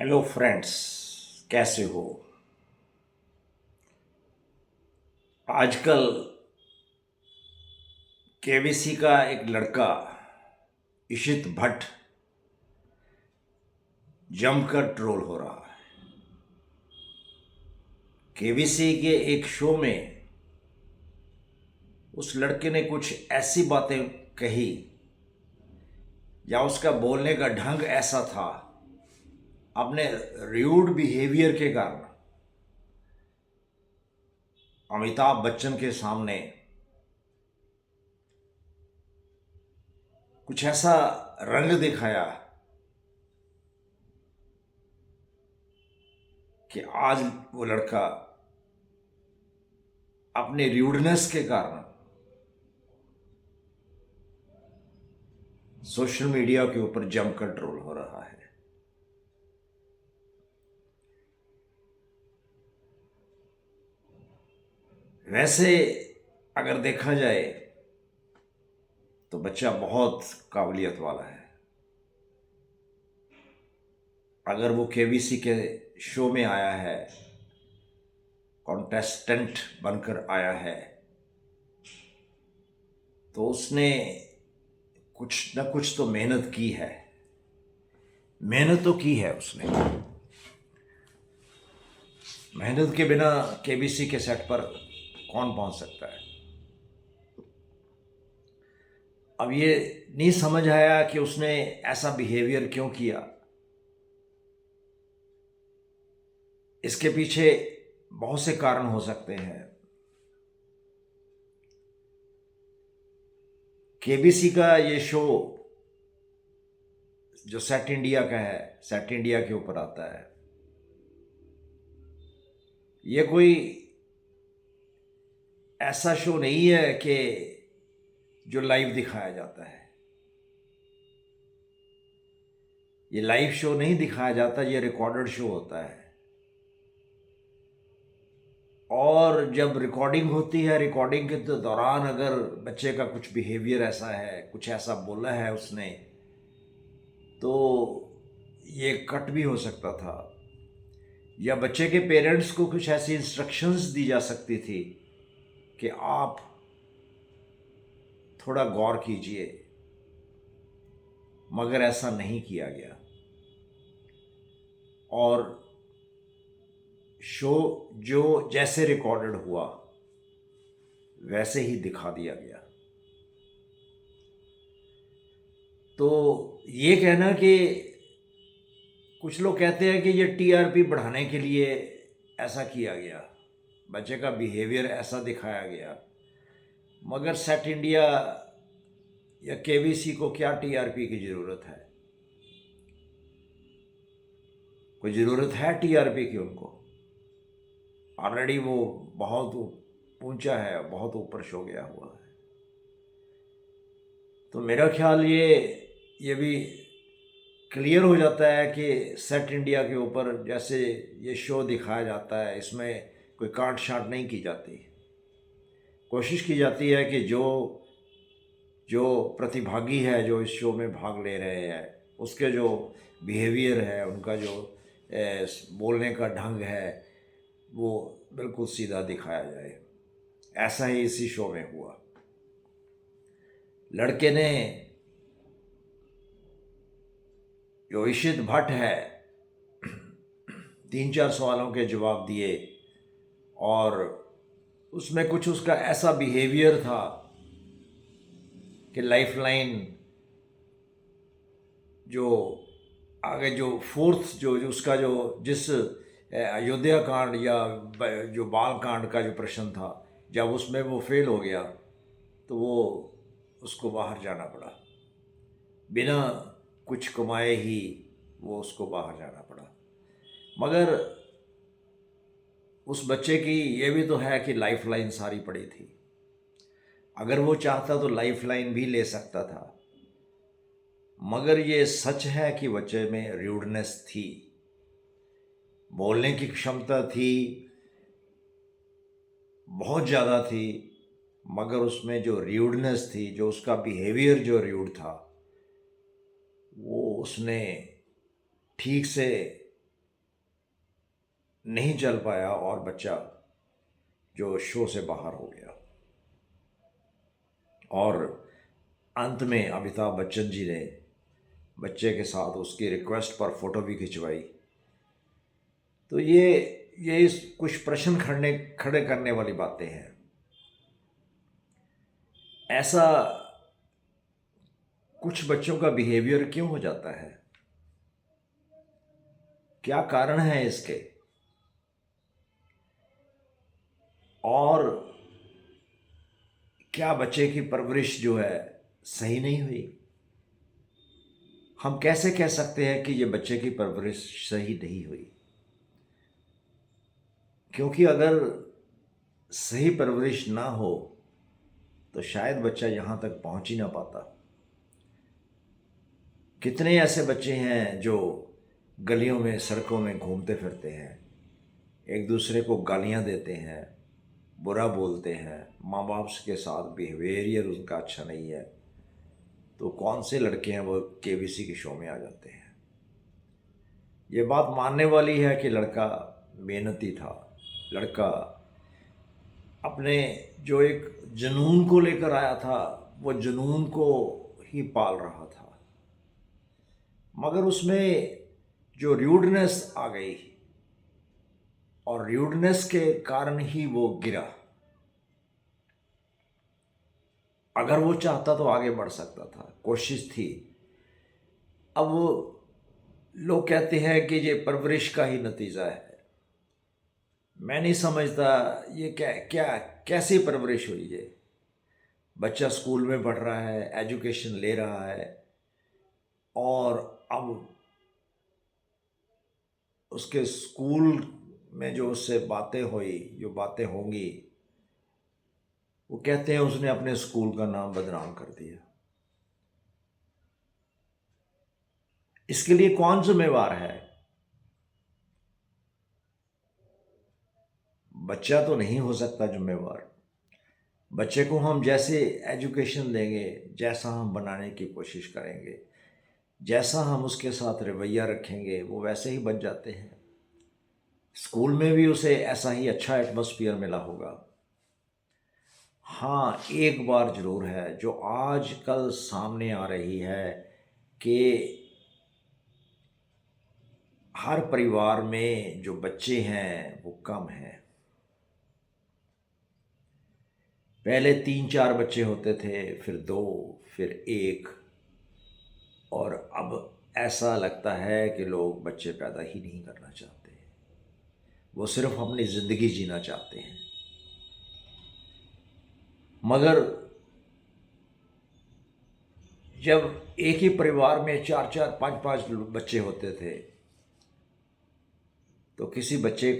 Hello friends, कैसे हो? आजकल केबीसी का एक लड़का इशित भट्ट जमकर ट्रोल हो रहा है। केबीसी के एक शो में उस लड़के ने कुछ ऐसी बातें कही या उसका बोलने का ढंग ऐसा था, अपने र्यूड बिहेवियर के कारण अमिताभ बच्चन के सामने कुछ ऐसा रंग दिखाया कि आज वो लड़का अपने र्यूडनेस के कारण सोशल मीडिया के ऊपर जमकर ट्रोल हो रहा है। वैसे अगर देखा जाए तो बच्चा बहुत काबिलियत वाला है। अगर वो केबीसी के शो में आया है, कॉन्टेस्टेंट बनकर आया है, तो उसने कुछ न कुछ तो मेहनत की है। मेहनत तो की है उसने। मेहनत के बिना केबीसी के सेट पर कौन पहुंच सकता है? अब ये नहीं समझ आया कि उसने ऐसा बिहेवियर क्यों किया। इसके पीछे बहुत से कारण हो सकते हैं। केबीसी का ये शो जो सेट इंडिया का है, सेट इंडिया के ऊपर आता है, ये कोई ऐसा शो नहीं है कि जो लाइव दिखाया जाता है। ये लाइव शो नहीं दिखाया जाता, ये रिकॉर्डेड शो होता है। और जब रिकॉर्डिंग होती है, रिकॉर्डिंग के दौरान अगर बच्चे का कुछ बिहेवियर ऐसा है, कुछ ऐसा बोला है उसने, तो ये कट भी हो सकता था। या बच्चे के पेरेंट्स को कुछ ऐसी इंस्ट्रक्शंस दी जा सकती थी कि आप थोड़ा गौर कीजिए, मगर ऐसा नहीं किया गया और शो जो जैसे रिकॉर्डेड हुआ वैसे ही दिखा दिया गया। तो ये कहना कि कुछ लोग कहते हैं कि ये टीआरपी बढ़ाने के लिए ऐसा किया गया, बच्चे का बिहेवियर ऐसा दिखाया गया, मगर सेट इंडिया या केबीसी को क्या टीआरपी की ज़रूरत है? कोई ज़रूरत है टीआरपी की उनको? ऑलरेडी वो बहुत ऊंचा है, बहुत ऊपर शो गया हुआ है। तो मेरा ख्याल ये भी क्लियर हो जाता है कि सेट इंडिया के ऊपर जैसे ये शो दिखाया जाता है, इसमें कोई काट छांट नहीं की जाती। कोशिश की जाती है कि जो जो प्रतिभागी है, जो इस शो में भाग ले रहे हैं, उसके जो बिहेवियर है, उनका जो बोलने का ढंग है, वो बिल्कुल सीधा दिखाया जाए। ऐसा ही इसी शो में हुआ। लड़के ने, जो इशित भट्ट है, 3-4 सवालों के जवाब दिए और उसमें कुछ उसका ऐसा बिहेवियर था कि लाइफलाइन जो आगे जो फोर्थ जो उसका जो जिस अयोध्या कांड या जो बाल कांड का जो प्रश्न था, जब उसमें वो फेल हो गया तो वो उसको बाहर जाना पड़ा। बिना कुछ कमाए ही वो उसको बाहर जाना पड़ा। मगर उस बच्चे की ये भी तो है कि लाइफ लाइन सारी पड़ी थी। अगर वो चाहता तो लाइफ लाइन भी ले सकता था। मगर ये सच है कि बच्चे में र्यूडनेस थी, बोलने की क्षमता थी, बहुत ज़्यादा थी, मगर उसमें जो र्यूडनेस थी, जो उसका बिहेवियर जो र्यूड था, वो उसने ठीक से नहीं चल पाया और बच्चा जो शो से बाहर हो गया। और अंत में अमिताभ बच्चन जी ने बच्चे के साथ उसकी रिक्वेस्ट पर फोटो भी खिंचवाई। तो ये इस कुछ प्रश्न खड़े खड़े करने वाली बातें हैं। ऐसा कुछ बच्चों का बिहेवियर क्यों हो जाता है? क्या कारण है इसके? और क्या बच्चे की परवरिश जो है सही नहीं हुई? हम कैसे कह सकते हैं कि ये बच्चे की परवरिश सही नहीं हुई? क्योंकि अगर सही परवरिश ना हो तो शायद बच्चा यहाँ तक पहुँच ही ना पाता। कितने ऐसे बच्चे हैं जो गलियों में, सड़कों में घूमते फिरते हैं, एक दूसरे को गालियाँ देते हैं, बुरा बोलते हैं, माँ बाप के साथ बिहेवियर उनका अच्छा नहीं है, तो कौन से लड़के हैं वो केबीसी के शो में आ जाते हैं। ये बात मानने वाली है कि लड़का मेहनती था, लड़का अपने जो एक जुनून को लेकर आया था वो जुनून को ही पाल रहा था, मगर उसमें जो र्यूडनेस आ गई और र्यूडनेस के कारण ही वो गिरा। अगर वो चाहता तो आगे बढ़ सकता था, कोशिश थी। अब वो लोग कहते हैं कि ये परवरिश का ही नतीजा है। मैं नहीं समझता ये क्या क्या कैसी परवरिश हुई है। बच्चा स्कूल में पढ़ रहा है, एजुकेशन ले रहा है, और अब उसके स्कूल में जो उससे बातें हुई, जो बातें होंगी, वो कहते हैं उसने अपने स्कूल का नाम बदनाम कर दिया। इसके लिए कौन जिम्मेवार है? बच्चा तो नहीं हो सकता जिम्मेवार। बच्चे को हम जैसे एजुकेशन देंगे, जैसा हम बनाने की कोशिश करेंगे, जैसा हम उसके साथ रवैया रखेंगे, वो वैसे ही बन जाते हैं। स्कूल में भी उसे ऐसा ही अच्छा एटमॉस्फेयर मिला होगा। हाँ, एक बार ज़रूर है जो आज कल सामने आ रही है कि हर परिवार में जो बच्चे हैं वो कम हैं। पहले 3-4 बच्चे होते थे, फिर 2, फिर 1, और अब ऐसा लगता है कि लोग बच्चे पैदा ही नहीं करना चाहते। वो सिर्फ अपनी ज़िंदगी जीना चाहते हैं। मगर जब एक ही परिवार में 4-4, 5-5 बच्चे होते थे, तो किसी बच्चे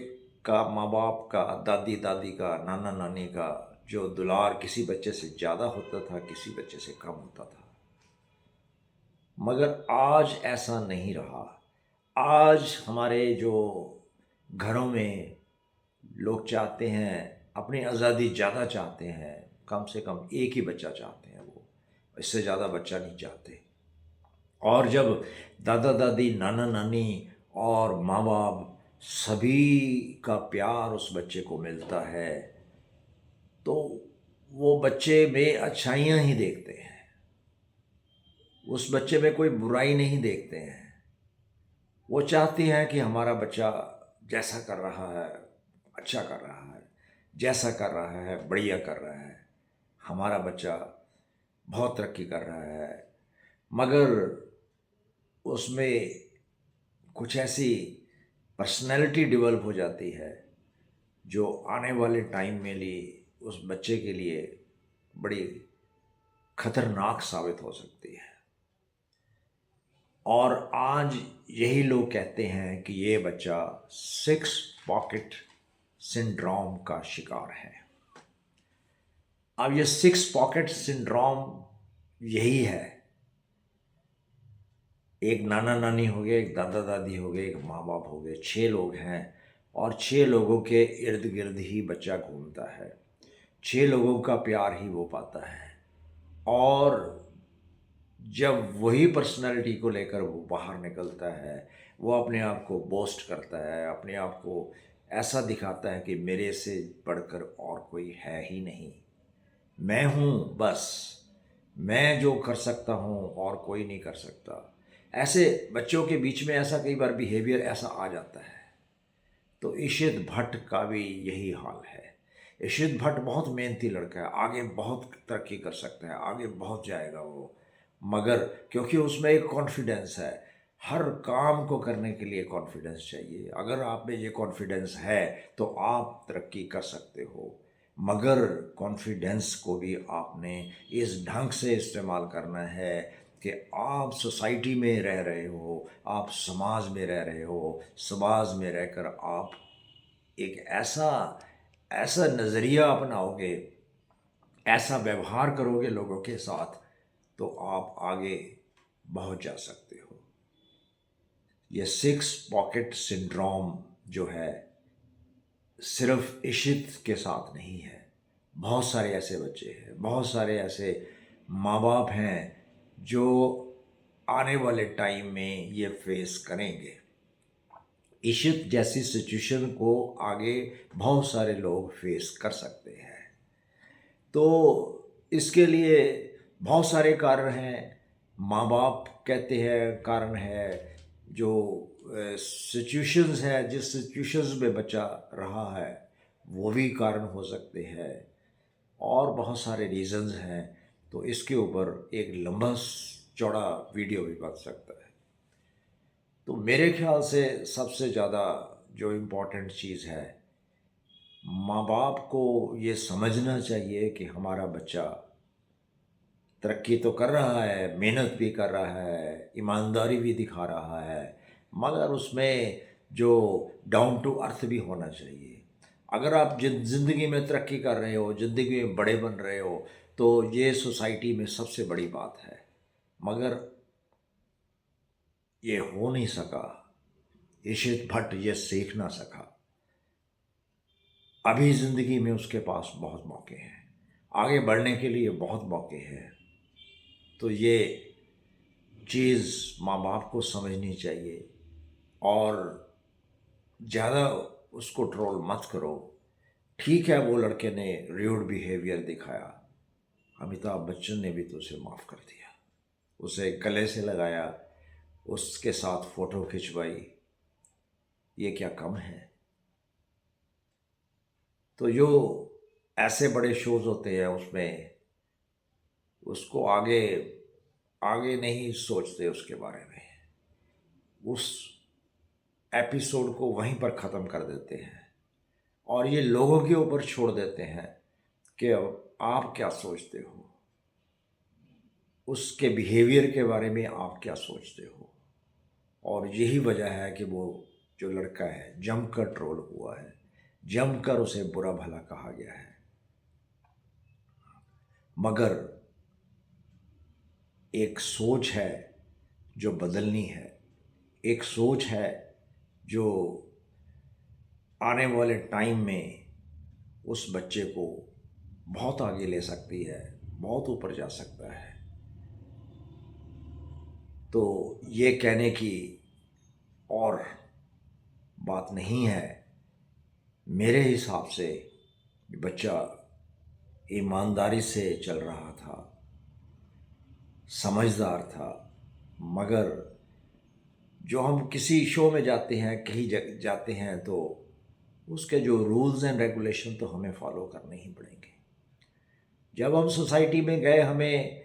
का, माँ बाप का, दादी दादी का, नाना नानी का जो दुलार किसी बच्चे से ज़्यादा होता था, किसी बच्चे से कम होता था। मगर आज ऐसा नहीं रहा। आज हमारे जो घरों में लोग चाहते हैं, अपनी आज़ादी ज़्यादा चाहते हैं, कम से कम एक ही बच्चा चाहते हैं, वो इससे ज़्यादा बच्चा नहीं चाहते। और जब दादा दादी, नाना नानी और माँ बाप सभी का प्यार उस बच्चे को मिलता है, तो वो बच्चे में अच्छाइयाँ ही देखते हैं, उस बच्चे में कोई बुराई नहीं देखते हैं। वो चाहती हैं कि हमारा बच्चा जैसा कर रहा है अच्छा कर रहा है, जैसा कर रहा है बढ़िया कर रहा है, हमारा बच्चा बहुत तरक्की कर रहा है। मगर उसमें कुछ ऐसी पर्सनैलिटी डेवलप हो जाती है जो आने वाले टाइम में लिए उस बच्चे के लिए बड़ी खतरनाक साबित हो सकती है। और आज यही लोग कहते हैं कि ये बच्चा 6 पॉकेट सिंड्रोम का शिकार है। अब ये 6 पॉकेट सिंड्रोम यही है, एक नाना नानी हो गए, एक दादा दादी हो गए, एक माँ बाप हो गए, 6 लोग हैं, और 6 लोगों के इर्द गिर्द ही बच्चा घूमता है, 6 लोगों का प्यार ही वो पाता है। और जब वही पर्सनालिटी को लेकर वो बाहर निकलता है, वो अपने आप को बोस्ट करता है, अपने आप को ऐसा दिखाता है कि मेरे से बढ़कर और कोई है ही नहीं, मैं हूँ बस, मैं जो कर सकता हूँ और कोई नहीं कर सकता। ऐसे बच्चों के बीच में ऐसा कई बार बिहेवियर ऐसा आ जाता है। तो इशित भट्ट का भी यही हाल है। इशित भट्ट बहुत मेहनती लड़का है, आगे बहुत तरक्की कर सकता है, आगे बहुत जाएगा वो, मगर क्योंकि उसमें एक कॉन्फिडेंस है, हर काम को करने के लिए कॉन्फिडेंस चाहिए। अगर आप में ये कॉन्फिडेंस है तो आप तरक्की कर सकते हो, मगर कॉन्फिडेंस को भी आपने इस ढंग से इस्तेमाल करना है कि आप सोसाइटी में रह रहे हो, आप समाज में रह रहे हो, समाज में रहकर आप एक ऐसा ऐसा नज़रिया अपनाओगे, ऐसा व्यवहार करोगे लोगों के साथ, तो आप आगे बहुत जा सकते हो। ये 6 पॉकेट सिंड्रोम जो है सिर्फ इशित के साथ नहीं है, बहुत सारे ऐसे बच्चे हैं, बहुत सारे ऐसे माँ बाप हैं जो आने वाले टाइम में ये फेस करेंगे। इशित जैसी सिचुएशन को आगे बहुत सारे लोग फेस कर सकते हैं। तो इसके लिए बहुत सारे कारण हैं, माँ बाप कहते हैं कारण है, जो सिचुएशंस है, जिस सिचुएशंस में बच्चा रहा है वो भी कारण हो सकते हैं, और बहुत सारे रीज़न्स हैं। तो इसके ऊपर एक लंबा चौड़ा वीडियो भी बन सकता है। तो मेरे ख्याल से सबसे ज़्यादा जो इम्पोर्टेंट चीज़ है, माँ बाप को ये समझना चाहिए कि हमारा बच्चा तरक्की तो कर रहा है, मेहनत भी कर रहा है, ईमानदारी भी दिखा रहा है, मगर उसमें जो डाउन टू अर्थ भी होना चाहिए। अगर आप ज़िंदगी में तरक्की कर रहे हो, ज़िंदगी में बड़े बन रहे हो, तो ये सोसाइटी में सबसे बड़ी बात है, मगर ये हो नहीं सका। इशित भट्ट ये सीख ना सका। अभी ज़िंदगी में उसके पास बहुत मौके हैं, आगे बढ़ने के लिए बहुत मौके हैं। तो ये चीज़ माँ बाप को समझनी चाहिए, और ज़्यादा उसको ट्रोल मत करो। ठीक है, वो लड़के ने र्यूड बिहेवियर दिखाया, अमिताभ बच्चन ने भी तो उसे माफ़ कर दिया, उसे गले से लगाया, उसके साथ फ़ोटो खिंचवाई, ये क्या कम है? तो जो ऐसे बड़े शोज़ होते हैं उसमें उसको आगे आगे नहीं सोचते उसके बारे में, उस एपिसोड को वहीं पर ख़त्म कर देते हैं, और ये लोगों के ऊपर छोड़ देते हैं कि अब आप क्या सोचते हो, उसके बिहेवियर के बारे में आप क्या सोचते हो। और यही वजह है कि वो जो लड़का है जमकर ट्रोल हुआ है, जमकर उसे बुरा भला कहा गया है। मगर एक सोच है जो बदलनी है, एक सोच है जो आने वाले टाइम में उस बच्चे को बहुत आगे ले सकती है, बहुत ऊपर जा सकता है। तो ये कहने की और बात नहीं है। मेरे हिसाब से बच्चा ईमानदारी से चल रहा था, समझदार था, मगर जो हम किसी शो में जाते हैं, कहीं जाते हैं, तो उसके जो रूल्स एंड रेगुलेशन तो हमें फॉलो करने ही पड़ेंगे। जब हम सोसाइटी में गए, हमें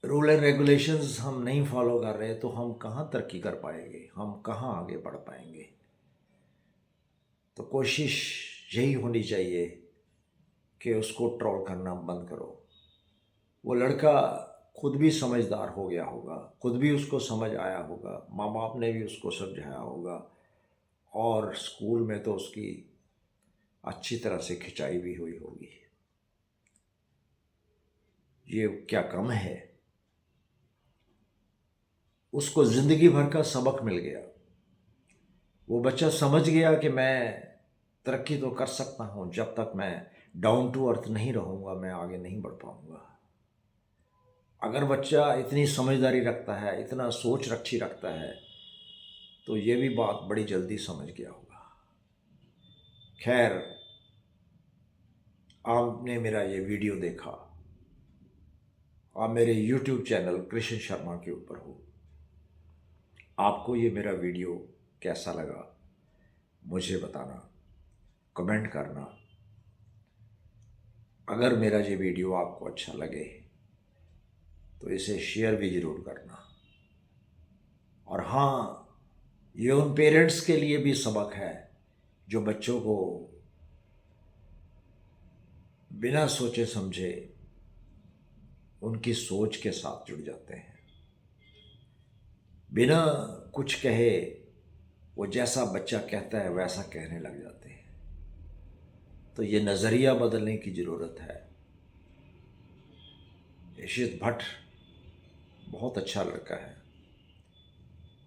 रूल एंड रेगुलेशंस हम नहीं फॉलो कर रहे, तो हम कहाँ तरक्की कर पाएंगे, हम कहाँ आगे बढ़ पाएंगे। तो कोशिश यही होनी चाहिए कि उसको ट्रोल करना बंद करो। वो लड़का खुद भी समझदार हो गया होगा, खुद भी उसको समझ आया होगा, माँ बाप ने भी उसको समझाया होगा, और स्कूल में तो उसकी अच्छी तरह से खिंचाई भी हुई होगी। ये क्या कम है? उसको ज़िंदगी भर का सबक मिल गया। वो बच्चा समझ गया कि मैं तरक्की तो कर सकता हूँ, जब तक मैं डाउन टू अर्थ नहीं रहूँगा मैं आगे नहीं बढ़ पाऊँगा। अगर बच्चा इतनी समझदारी रखता है, इतना सोच अच्छी रखता है, तो ये भी बात बड़ी जल्दी समझ गया होगा। खैर, आपने मेरा ये वीडियो देखा, आप मेरे YouTube चैनल कृष्ण शर्मा के ऊपर हो। आपको ये मेरा वीडियो कैसा लगा मुझे बताना, कमेंट करना। अगर मेरा ये वीडियो आपको अच्छा लगे तो इसे शेयर भी ज़रूर करना। और हाँ, ये उन पेरेंट्स के लिए भी सबक है जो बच्चों को बिना सोचे समझे उनकी सोच के साथ जुड़ जाते हैं, बिना कुछ कहे वो जैसा बच्चा कहता है वैसा कहने लग जाते हैं। तो ये नज़रिया बदलने की ज़रूरत है। इशित भट्ट बहुत अच्छा लड़का है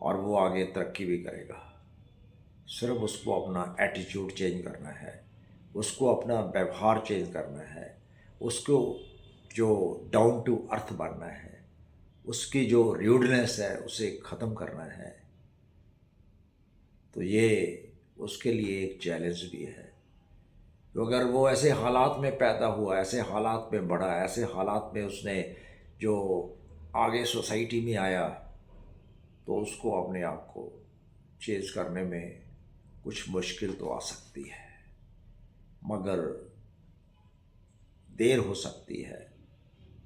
और वो आगे तरक्की भी करेगा। सिर्फ उसको अपना एटीट्यूड चेंज करना है, उसको अपना व्यवहार चेंज करना है, उसको जो डाउन टू अर्थ बनना है, उसकी जो र्यूडनेस है उसे ख़त्म करना है। तो ये उसके लिए एक चैलेंज भी है। तो अगर वो ऐसे हालात में पैदा हुआ, ऐसे हालात में बढ़ा, ऐसे हालात में उसने जो आगे सोसाइटी में आया, तो उसको अपने आप को चेंज करने में कुछ मुश्किल तो आ सकती है, मगर देर हो सकती है।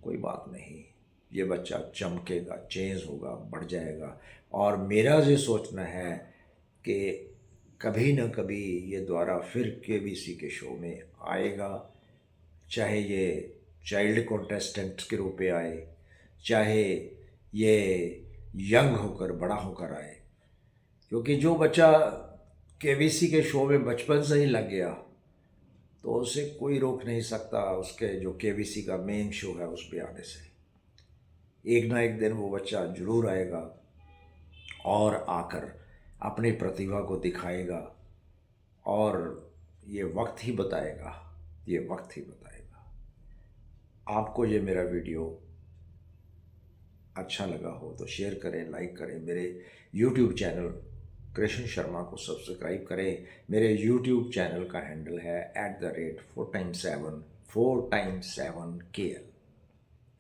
कोई बात नहीं, ये बच्चा चमकेगा, चेंज होगा, बढ़ जाएगा। और मेरा ये सोचना है कि कभी न कभी ये दोबारा फिर केबीसी के शो में आएगा, चाहे ये चाइल्ड कॉन्टेस्टेंट के रूप में आए, चाहे ये यंग होकर बड़ा होकर आए। क्योंकि जो बच्चा केबीसी के शो में बचपन से ही लग गया तो उसे कोई रोक नहीं सकता उसके जो केबीसी का मेन शो है उस पे आने से। एक ना एक दिन वो बच्चा जरूर आएगा और आकर अपनी प्रतिभा को दिखाएगा, और ये वक्त ही बताएगा, ये वक्त ही बताएगा। आपको ये मेरा वीडियो अच्छा लगा हो तो शेयर करें, लाइक करें। मेरे YouTube चैनल कृष्ण शर्मा को सब्सक्राइब करें। मेरे YouTube चैनल का हैंडल है @4x7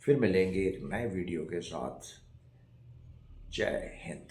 फिर मिलेंगे एक नए वीडियो के साथ। जय हिंद।